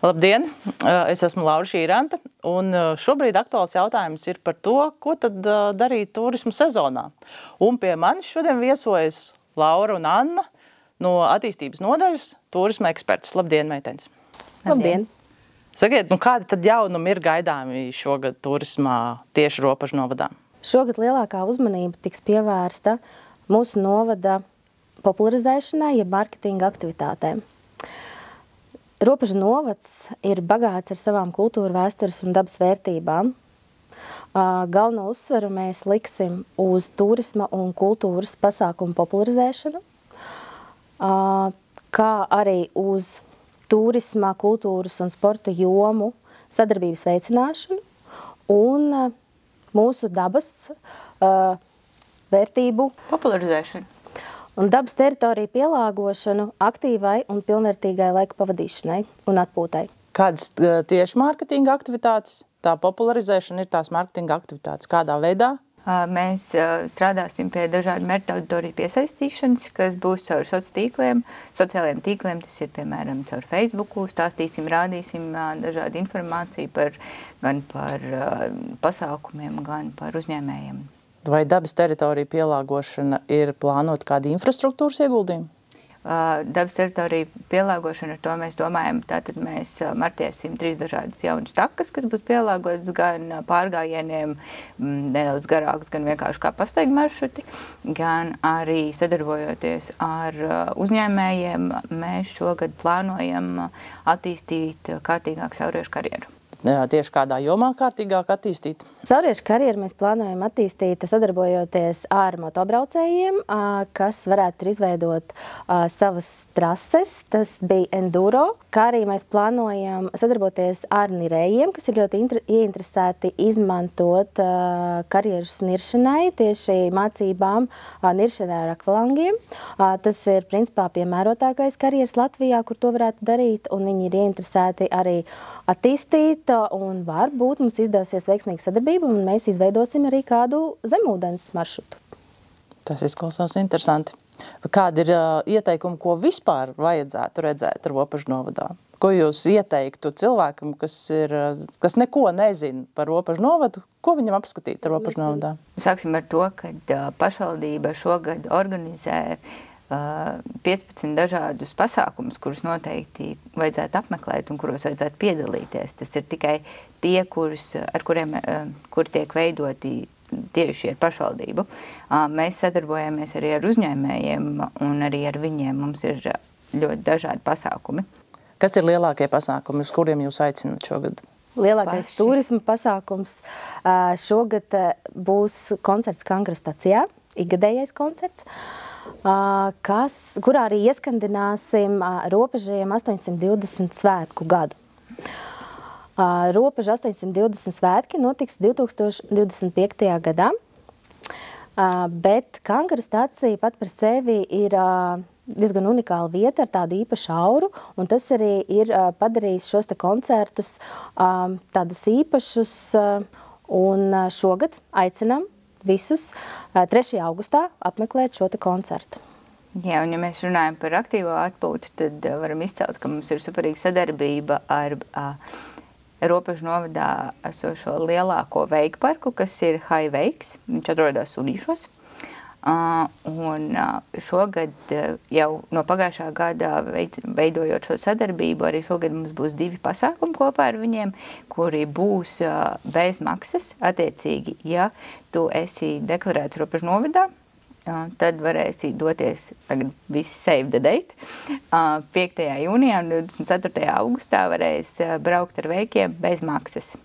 Labdien! Es esmu Laura Šīranta, un šobrīd aktuāls jautājums ir par to, ko tad darīt turismu sezonā. Un pie manis šodien viesojas Laura un Anna no attīstības nodaļas turisma ekspertas. Labdien, meitenes! Labdien! Sakiet, kādi tad jaunumi ir gaidāmi šogad turismā tieši Ropažu novadā? Šogad lielākā uzmanība tiks pievērsta mūsu novada popularizēšanai, jeb mārketinga aktivitātēm. Ropažu novads ir bagāts ar savām kultūra, vēstures un dabas vērtībām. Galveno uzsvaru mēs liksim uz turisma un kultūras pasākumu popularizēšanu, kā arī uz turisma, kultūras un sporta jomu sadarbības veicināšanu un mūsu dabas vērtību popularizēšanu. Un dabas teritoriju pielāgošanu aktīvai un pilnvērtīgai laika pavadīšanai un atpūtai. Kādas tieši mārketinga aktivitātes, tā popularizēšana ir tās mārketinga aktivitātes? Kādā veidā? Mēs strādāsim pie dažādu mērķu auditoriju piesaistīšanas, kas būs caur sociālajiem tīkliem, tas ir piemēram caur Facebooku, stāstīsim, rādīsim dažādu informāciju gan par pasākumiem, gan par uzņēmējiem. Vai dabas teritoriju pielāgošana ir plānota kādi infrastruktūras ieguldījumi? Dabas teritoriju pielāgošana, ar to mēs domājam, tātad mēs marķēsim 3 dažādas jaunas takas, kas būs pielāgotas gan pārgājieniem, nedaudz garāks, gan vienkārši kā pastaigu maršruti, gan arī sadarbojoties ar uzņēmējiem, mēs šogad plānojam attīstīt kārtīgāku sauriešu karjeru. Tieši kādā jomā kārtīgāk attīstīt? Sauriešu karjeru mēs plānojam attīstīt, sadarbojoties ar motobraucējiem, kas varētu izveidot savas trases. Tas bija enduro, kā arī mēs plānojam sadarboties ar nirējiem, kas ir ļoti ieinteresēti izmantot karjerus niršanai, tieši mācībām niršanai ar akvalangiem. Tas ir principā piemērotākais karjeras Latvijā, kur to varētu darīt, un viņi ir ieinteresēti arī attīstīt, un varbūt mums izdosies veiksmīga sadarbība, un mēs izveidosim arī kādu zemūdens maršrutu. Tas izklausās interesanti. Kādi ir ieteikumi, ko vispār vajadzētu redzēt Ropažu novadā? Ko jūs ieteiktu cilvēkam, kas neko nezina par Ropažu novadu? Ko viņam apskatīt Ropažu novadā? Sāksim ar to, ka pašvaldība šogad organizē 15 dažādus pasākumus, kurus noteikti vajadzētu apmeklēt un kuros vajadzētu piedalīties. Tas ir tikai tie, kur tiek veidoti tieši ar pašvaldību. Mēs sadarbojamies arī ar uzņēmējiem un arī ar viņiem. Mums ir ļoti dažādi pasākumi. Kas ir lielākie pasākumi, uz kuriem jūs aicināt šogad? Lielākais turisma pasākums šogad būs koncerts Kankara stacijā, ikgadējais koncerts, kurā arī ieskandināsim Ropažiem 820 svētku gadu. Ropažu 820 svētki notiks 2025. gadā, bet Kankara stacija pat par sevi ir diezgan unikāla vieta ar tādu īpašu auru, un tas arī ir padarījis šos te koncertus tādus īpašus, un šogad aicinām visus 3. augustā apmeklēt šo te koncertu. Jā, un ja mēs runājam par aktīvo atpūtu, tad varam izcelt, ka mums ir superīga sadarbība ar Ropažu novadā esošo lielāko veiku parku, kas ir High Veiks. Viņš atrodas Sunīšos. Un šogad jau no pagājušā gada veidojot šo sadarbību, arī šogad mums būs 2 pasākumi kopā ar viņiem, kuri būs bez maksas. Attiecīgi, ja tu esi deklarēts Ropažu novadā, tad varēsi doties, tagad visi save the date, 5. jūnijā un 24. augustā varēs braukt ar veikiem bez maksas.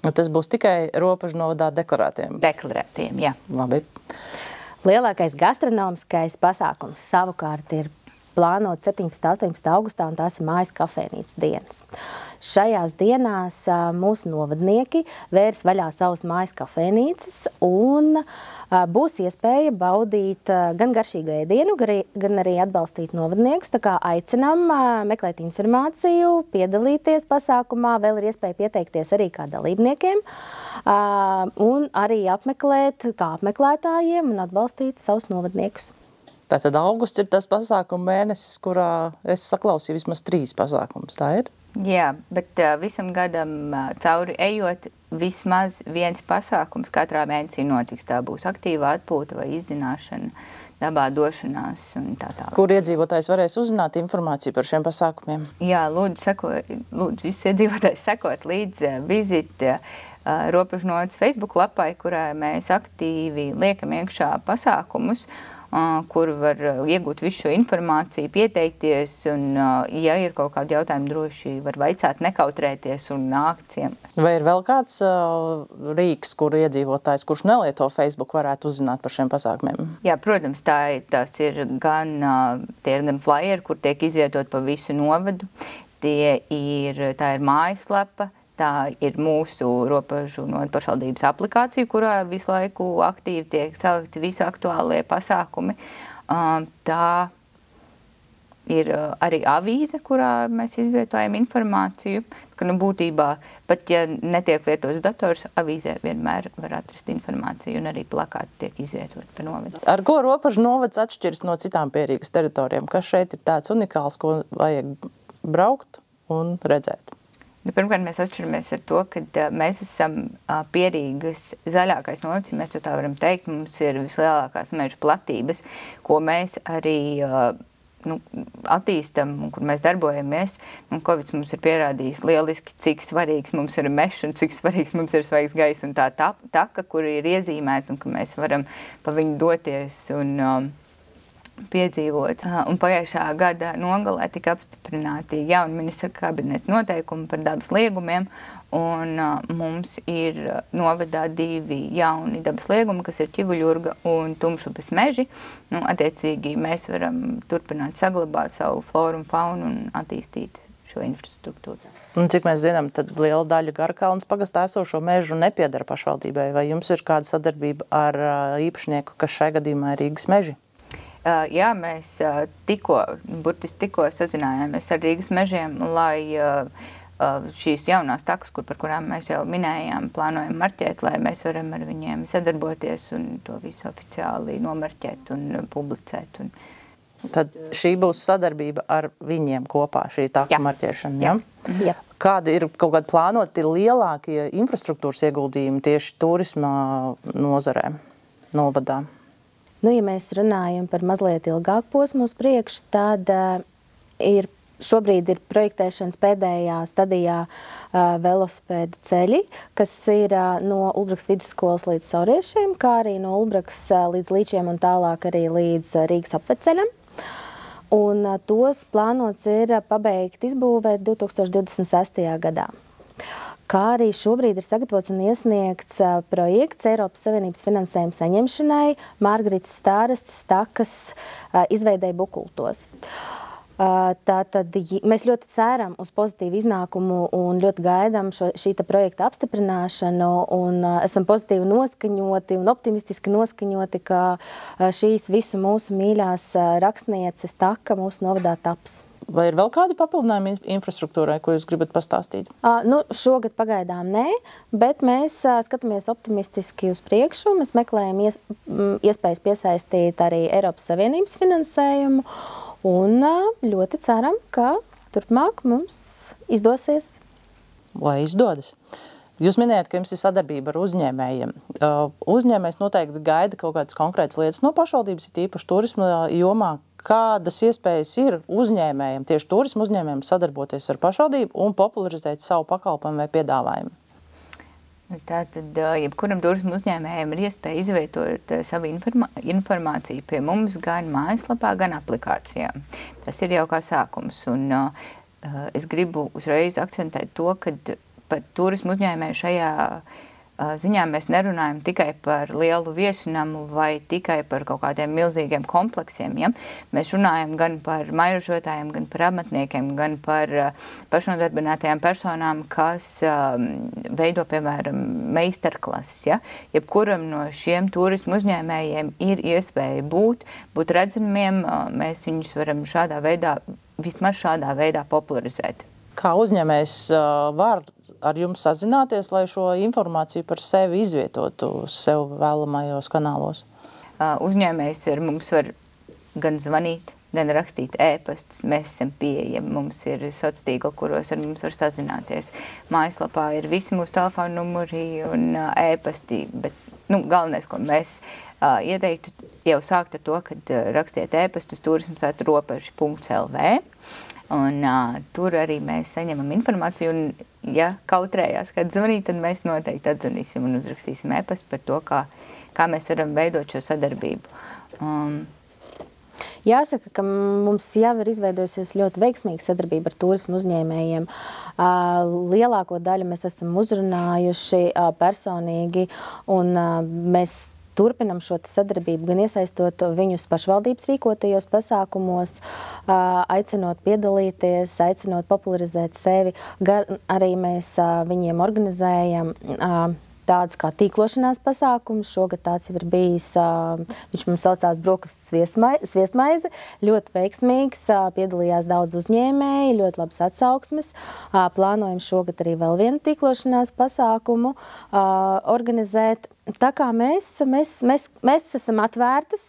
Tas būs tikai Ropažu novadā deklarētiem? Deklarētiem, jā. Labi. Lielākais gastronomiskais pasākums savukārt ir plānot 17. 18. augustā, un tās ir mājas kafēnīcu dienas. Šajās dienās mūsu novadnieki vērs vaļā savas mājas kafēnīcas, un būs iespēja baudīt gan garšīgu ēdienu, gan arī atbalstīt novadniekus. Tā kā aicinām meklēt informāciju, piedalīties pasākumā, vēl ir iespēja pieteikties arī kā dalībniekiem, un arī apmeklēt kā apmeklētājiem un atbalstīt savus novadniekus. Tātad augusts ir tas pasākuma mēnesis, kurā es saklausīju vismaz 3 pasākumus, tā ir? Jā, bet visam gadam cauri ejot, vismaz viens pasākums katrā mēnesī notiks. Tā būs aktīvā atpūta vai izzināšana, dabā došanās un tā tālāk. Kur iedzīvotājs varēs uzzināt informāciju par šiem pasākumiem? Jā, lūdzu visus iedzīvotājs sekot līdz vizit Robežnovadas Facebook lapai, kurā mēs aktīvi liekam iekšā pasākumus, kur var iegūt visu šo informāciju, pieteikties, un, ja ir kaut kādi jautājumi, droši var vaicāt, nekautrēties un nākt ciemos. Vai ir vēl kāds rīks, kur iedzīvotājs, kurš nelieto Facebook, varētu uzzināt par šiem pasākumiem? Jā, protams, tas ir gan flyeri, kur tiek izvietot pa visu novadu, tā ir mājaslapa, tā ir mūsu Robežnovadas pašvaldības aplikācija, kurā visu laiku aktīvi tiek salikti visi aktuālie pasākumi. Tā ir arī avīze, kurā mēs izvietojam informāciju. Būtībā, pat ja netiek lietots dators, avīzē vienmēr var atrast informāciju, un arī plakāti tiek izvietot pa novadu. Ar ko Robežnovads atšķiras no citām Pierīgas teritorijām? Kas šeit ir tāds unikāls, ko vajag braukt un redzēt? Pirmkārt, mēs atšķiramies ar to, ka mēs esam Pierīgas zaļākais novads, ja mēs to tā varam teikt. Mums ir vislielākās meža platības, ko mēs arī attīstam un kur mēs darbojamies. Covid mums ir pierādījis lieliski, cik svarīgs mums ir mežs un cik svarīgs mums ir svaigs gaiss un tā taka, kur ir iezīmēta un ka mēs varam pa viņu doties un piedzīvot. Un pagājušā gada nogalē tika apstiprināti jauni ministra kabineta noteikumi par dabas liegumiem, un mums ir novadā 2 jauni dabas liegumi, kas ir Ķivuļurga un Tumšupes meži. Attiecīgi mēs varam turpināt saglabāt savu floru un faunu un attīstīt šo infrastruktūru. Un cik mēs zinām, tad liela daļa Garkalnes pagastā esošo mežu nepiedara pašvaldībai. Vai jums ir kāda sadarbība ar īpašnieku, kas šai gadījumā ir Rīgas meži? Jā, mēs burtiski tikko sazinājāmies ar Rīgas mežiem, lai šīs jaunās takas, par kurām mēs jau minējām, plānojam marķēt, lai mēs varam ar viņiem sadarboties un to visu oficiāli nomarķēt un publicēt. Tad šī būs sadarbība ar viņiem kopā, šī taka marķēšana, ja? Jā. Kādi ir kaut kādi plānoti lielākie infrastruktūras ieguldījumi tieši turisma nozarē, novadā? Ja mēs runājam par mazliet ilgāku posmu uz priekšu, tad šobrīd ir projektēšanas pēdējā stadijā velosipēdu ceļi, kas ir no Ulbrakas vidusskolas līdz Sauriešiem, kā arī no Ulbrakas līdz Līčiem un tālāk arī līdz Rīgas apveceļam. Un tos plānots ir pabeigt izbūvēt 2026. gadā. Kā arī šobrīd ir sagatavots un iesniegts projekts Eiropas Savienības finansējuma saņemšanai Margaritas Stārastes takas izveidei Bukultos. Tātad mēs ļoti ceram uz pozitīvu iznākumu un ļoti gaidām šī projekta apstiprināšanu un esam pozitīvi noskaņoti un optimistiski noskaņoti, ka šīs visu mūsu mīļās rakstnieces taka mūsu novadā taps. Vai ir vēl kādi papildinājumi infrastruktūrai, ko jūs gribat pastāstīt? Šogad pagaidām nē, bet mēs skatāmies optimistiski uz priekšu. Mēs meklējam iespējas piesaistīt arī Eiropas Savienības finansējumu un ļoti ceram, ka turpmāk mums izdosies. Lai izdodas. Jūs minējat, ka jums ir sadarbība ar uzņēmējiem. Uzņēmējs noteikti gaida kaut kādas konkrētas lietas no pašvaldības, ir īpaši turisma jomā. Kādas iespējas ir uzņēmējiem, tieši turismu uzņēmējiem, sadarboties ar pašvaldību un popularizēt savu pakalpojumu vai piedāvājumu? Tātad, jebkuram turismu uzņēmējiem ir iespēja izvietot savu informāciju pie mums gan mājaslapā, gan aplikācijā. Tas ir jau kā sākums. Un es gribu uzreiz akcentēt to, ka par turismu uzņēmēju šajā ziņā mēs nerunājam tikai par lielu viesnamu vai tikai par kaut kādiem milzīgiem kompleksiem. Ja? Mēs runājam gan par mairažotājiem, gan par amatniekiem, gan par pašnodarbinātajām personām, kas veido, piemēram, meistarklases. Ja? Jebkuram no šiem turismu uzņēmējiem ir iespēja būt redzamiem, mēs viņus varam vismaz šādā veidā popularizēt. Kā uzņēmējs var ar jums sazināties, lai šo informāciju par sevi izvietotu sev vēlamajos kanālos? Uzņēmējs ar mums var gan zvanīt, gan rakstīt ēpastus. Mēs esam pieejami, mums ir sociālie tīkli, kuros ar mums var sazināties. Mājaslapā ir visi mūsu telefona numuri un ēpasti, bet galvenais, ko mēs ieteiktu, jau sākt ar to, kad rakstiet ēpastus turisms@ropeži.lv. Un tur arī mēs saņemam informāciju, un ja kautrējās kāds zvanīt, tad mēs noteikti atzvanīsim un uzrakstīsim ēpastu par to, kā mēs varam veidot šo sadarbību. Jāsaka, ka mums jau ir izveidojusies ļoti veiksmīga sadarbība ar turismu uzņēmējiem. Lielāko daļu mēs esam uzrunājuši personīgi, un mēs turpinam šo sadarbību, gan iesaistot viņus pašvaldības rīkotajos pasākumos, aicinot piedalīties, aicinot popularizēt sevi, gan arī mēs viņiem organizējam tādus kā tīklošanās pasākumus. Šogad tāds jau ir bijis, viņš mums saucās brokastis sviestmaize, ļoti veiksmīgs, piedalījās daudz uzņēmēji, ļoti labas atsauksmes. Plānojam šogad arī vēl vienu tīklošanās pasākumu organizēt. Tā kā mēs esam atvērtas,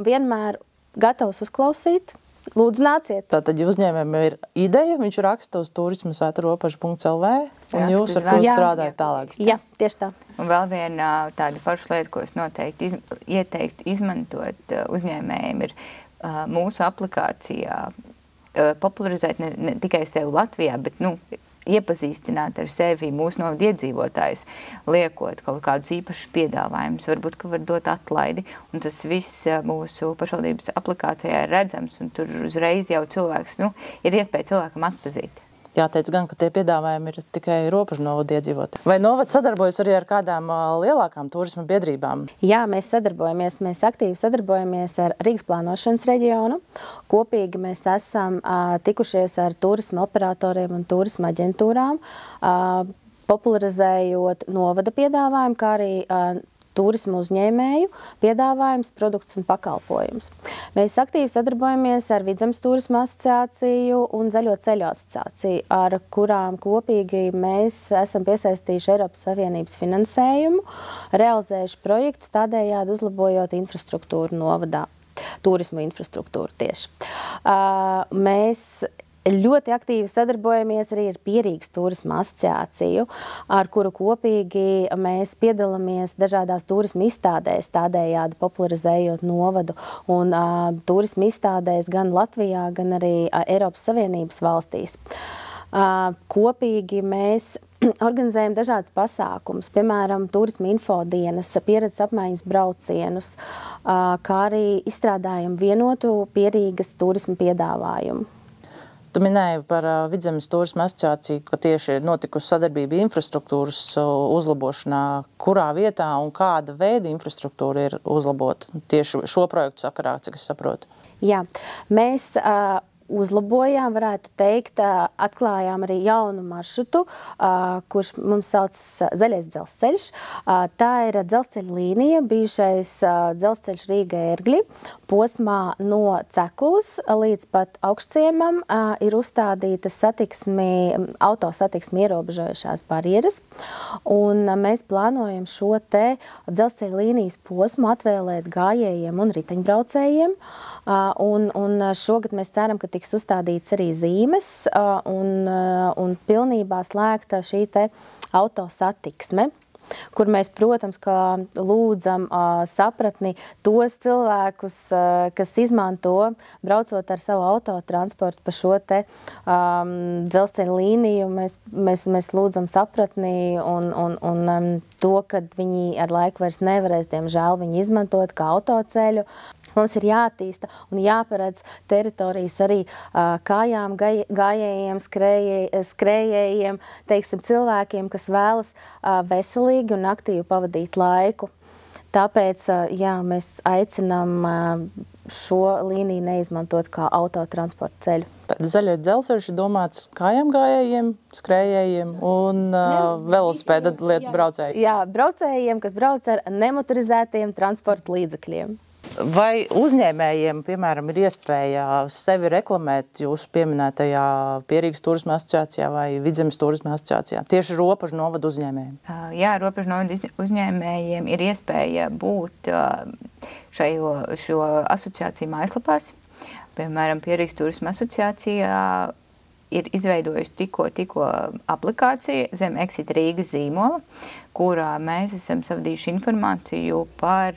vienmēr gatavs uzklausīt. Lūdzu, nāciet. Tātad uzņēmējiem ir ideja, viņš raksta uz turismas@ropeži.lv, un jūs ar to strādājat tālāk. Jā, tieši tā. Un vēl viena tāda forša lieta, ko es noteikti ieteiktu izmantot uzņēmējiem, ir mūsu aplikācijā popularizēt ne tikai sevi Latvijā, bet iepazīstināt ar sevi mūsu novada iedzīvotājus, liekot kaut kādus īpašus piedāvājumus, varbūt, ka var dot atlaidi, un tas viss mūsu pašvaldības aplikācijā ir redzams, un tur uzreiz jau cilvēks, ir iespēja cilvēkam atpazīt. Jāteic gan, ka tie piedāvājumi ir tikai Ropežu novada iedzīvotāji. Vai novada sadarbojas arī ar kādām lielākām turisma biedrībām? Jā, mēs sadarbojamies. Mēs aktīvi sadarbojamies ar Rīgas plānošanas reģionu. Kopīgi mēs esam tikušies ar turisma operatoriem un turisma aģentūrām, popularizējot novada piedāvājumu, kā arī turismu uzņēmēju piedāvājums, produkts un pakalpojums. Mēs aktīvi sadarbojamies ar Vidzemes turisma asociāciju un Zaļo ceļu asociāciju, ar kurām kopīgi mēs esam piesaistījuši Eiropas Savienības finansējumu, realizējuši projektus, tādējādi uzlabojot infrastruktūru novadā, turismu infrastruktūru tieši. Mēs ļoti aktīvi sadarbojamies arī ar Pierīgas turisma asociāciju, ar kuru kopīgi mēs piedalāmies dažādās turisma izstādēs, tādējādi popularizējot novadu. Un turisma izstādēs gan Latvijā, gan arī Eiropas Savienības valstīs. Kopīgi mēs organizējam dažādas pasākumus, piemēram, turisma infodienas, pieredzes apmaiņas braucienus, kā arī izstrādājam vienotu Pierīgas turisma piedāvājumu. Tu minēji par Vidzemes turisma asociāciju, ka tieši ir notikusi sadarbība infrastruktūras uzlabošanā. Kurā vietā un kāda veida infrastruktūra ir uzlabota tieši šo projektu sakarā, cik es saprotu? Jā, mēs uzlabojām, varētu teikt, atklājām arī jaunu maršrutu, kurš mums sauc Zaļais dzelzceļš. Tā ir dzelzceļa līnija, bijušais dzelzceļš Rīga-Ērgļi, posmā no Cekulas līdz pat Augšciemam ir uzstādītas autosatiksmi ierobežojušās barjeras, un mēs plānojam šo te dzelzceļa līnijas posmu atvēlēt gājējiem un riteņbraucējiem, un šogad mēs ceram, ka tiks uzstādīts arī zīmes un pilnībā slēgta šī te autosatiksme, kur mēs, protams, kā lūdzam sapratni tos cilvēkus, kas izmanto, braucot ar savu autotransportu pa šo te dzelzceļa līniju. Mēs lūdzam sapratni un to, kad viņi ar laiku vairs nevarēs, diemžēl, viņi izmantot kā autoceļu. Mums ir jāattīsta un jāparedz teritorijas arī kājām gājējiem, skrējējiem, teiksim, cilvēkiem, kas vēlas veselīgi un aktīvi pavadīt laiku. Tāpēc, jā, mēs aicinām šo līniju neizmantot kā autotransporta ceļu. Tad zaļais dzelzceļš ir domāts kājām gājējiem, skrējējiem un velosipēda lietu braucējiem. Jā, braucējiem, kas brauc ar nemotorizētiem transporta līdzekļiem. Vai uzņēmējiem, piemēram, ir iespēja sevi reklamēt jūsu pieminētajā Pierīgas turisma asociācijā vai Vidzemes turisma asociācijā? Tieši robežu novadu uzņēmējiem. Jā, robežu novadu uzņēmējiem ir iespēja būt šo asociāciju mājaslapās. Piemēram, Pierīgas turisma asociācijā ir izveidojusi tikko aplikāciju zem Exit Rīgas zīmola, kurā mēs esam savadījuši informāciju par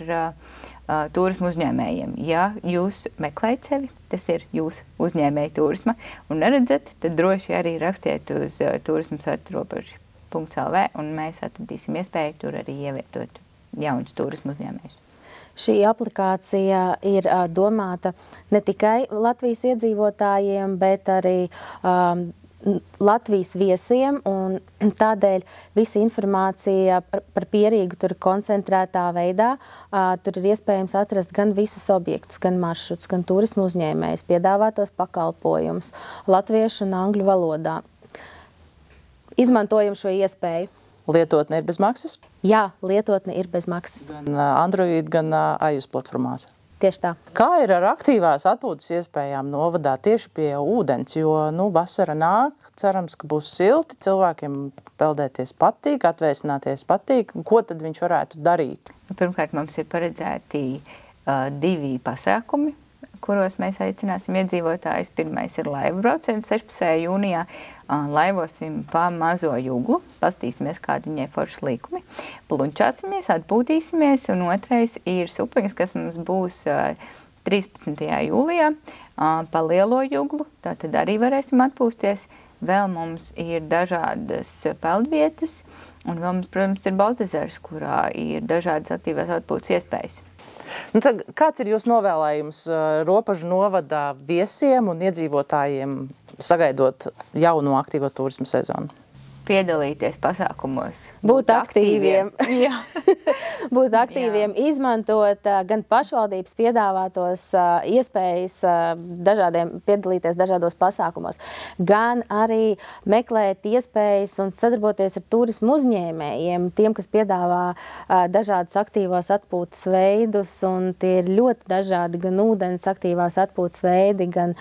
turismu uzņēmējiem. Ja jūs meklējat sevi, tas ir jūsu uzņēmēja turisma, un neredzat, tad droši arī rakstiet uz turismas@robežu.lv, un mēs atradīsim iespēju tur arī ievietot jaunus turismu uzņēmējus. Šī aplikācija ir domāta ne tikai Latvijas iedzīvotājiem, bet arī Latvijas viesiem, un tādēļ visa informācija par Pierīgu tur koncentrētā veidā. Tur ir iespējams atrast gan visus objektus, gan maršrutus, gan turismu uzņēmējus, piedāvātos pakalpojumus latviešu un angļu valodā. Izmantojam šo iespēju. Lietotne ir bez maksas? Jā, lietotne ir bez maksas. Gan Android, gan iOS platformās. Tieši tā. Kā ir ar aktīvās atpūtas iespējām novadā tieši pie ūdens, jo vasara nāk, cerams, ka būs silti, cilvēkiem peldēties patīk, atvēsināties patīk. Ko tad viņš varētu darīt? Pirmkārt, mums ir paredzēti 2 pasākumi, kuros mēs aicināsim iedzīvotājus. Pirmais ir laivu brauciens 16. jūnijā. Laivosim pa Mazo Juglu, pastīsimies, kādi viņai forši līkumi, plunčāsimies, atpūtīsimies, un otrais ir supiņas, kas mums būs 13. jūlijā pa Lielo Juglu, tātad arī varēsim atpūsties. Vēl mums ir dažādas peldvietas, un vēl mums, protams, ir Baltezers, kurā ir dažādas aktīvās atpūtas iespējas. Tad, kāds ir jūsu novēlējums robežu novadā viesiem un iedzīvotājiem sagaidot jauno aktīvo turismu sezonu? Piedalīties pasākumos. Būt aktīviem. Būt aktīviem, izmantot gan pašvaldības piedāvātos iespējas piedalīties dažādos pasākumos, gan arī meklēt iespējas un sadarboties ar turismu uzņēmējiem, tiem, kas piedāvā dažādus aktīvos atpūtas veidus, un tie ir ļoti dažādi, gan ūdens aktīvās atpūtas veidi, gan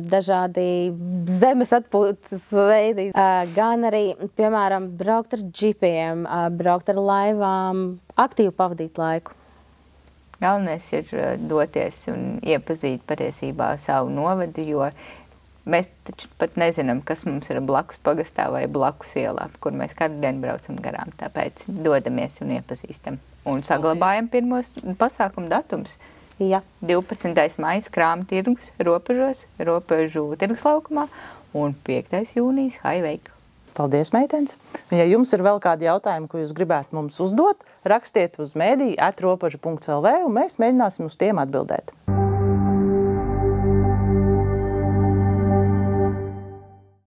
dažādi zemes atpūtas veidi, gan arī, piemēram, braukt ar džipiem, braukt ar laivām, aktīvi pavadīt laiku. Galvenais ir doties un iepazīt patiesībā savu novadu, jo mēs taču pat nezinām, kas mums ir blakus pagastā vai blakus ielā, kur mēs katru dienu braucam garām. Tāpēc dodamies un iepazīstam. Un saglabājam pirmos pasākumu datums. Jā. 12. maijs Krāma tirgus Robežos, Robežu tirgus laukumā, un 5. jūnijas Haiveika. Paldies, meitenes! Un ja jums ir vēl kādi jautājumi, ko jūs gribētu mums uzdot, rakstiet uz mediju@robežu.lv, un mēs mēģināsim uz tiem atbildēt.